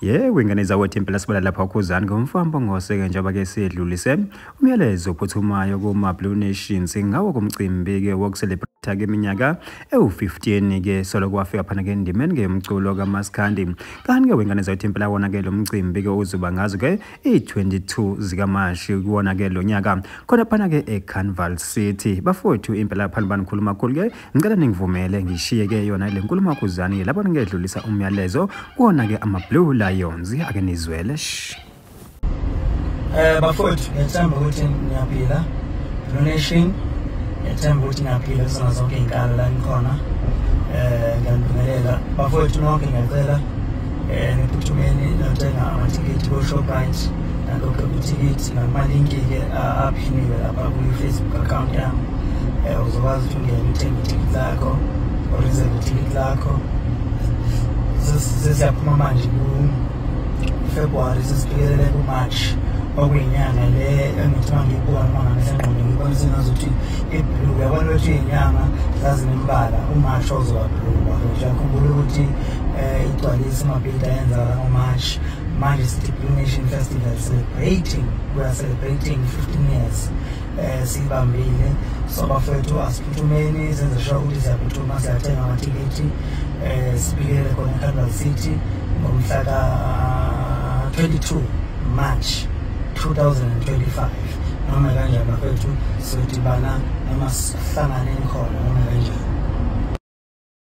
Yebo, ingane zawethu impela sibala lapha ukhuzani ngomfambo ngoseke njengoba ke sidlulise umyalezo ophuthumayo kuma Blue Nations ngawo kumcimbi ke wokucelebrate ke iminyaka ewu15 ke solo kwafika phana ke indimeni ke umculo kaMaskandi. Kanti ke wengane zawethu impela wona ke lo mcimbi ke uzuba ngazo ke i22 zika March kuwona ke lo nyaka khona phana ke eCarnival City. Bafowethu impela phana banikhuluma kakhulu ke ngicela ningivumele ngishiye ke yona le nkulumo khuzani lapho ngedlulisa umyalezo kuona ke ama Blue Lions ake nizwele. Bafowethu ngiyethemba ukuthi niyaphila. Blue Nation ngiyethemba ukuthi niyaphila kusona zonke inkalo la nikhona. Ngiyanivumelela bafowethu nonke ngiyacela niphuthumeni nothenga amatikiti ko Shoprite nalokho kutikiti namalinki ke aphiniwe lapha ku Facebook account yami. Uzokwazi ukuthi ungene uthenge itikiti lakho or reserve itikiti lakho. Siyaphuma manje ku February sesifikelele ku March okuyinyanga le engithiwa ngiyibona manje ngisengqondo ngibona sengazuthi iblue yabona ukuthi inyanga zazinemibala uMarch ozoba blue ngiyakhumbula ukuthi igcwalisa amabhida yenza ngoMarch manje sithi Blue Nation Festival we are celebrating 15 years sibambile so bafethu asiphuthumeni senze sure ukuthi siyaphuthuma siyathenga amatikiti sifikele khona eCarnival City ngomhla ka 22 March 2025 noma kanjani bafethu sodibana noma sihlanganeni khona noma kanjani.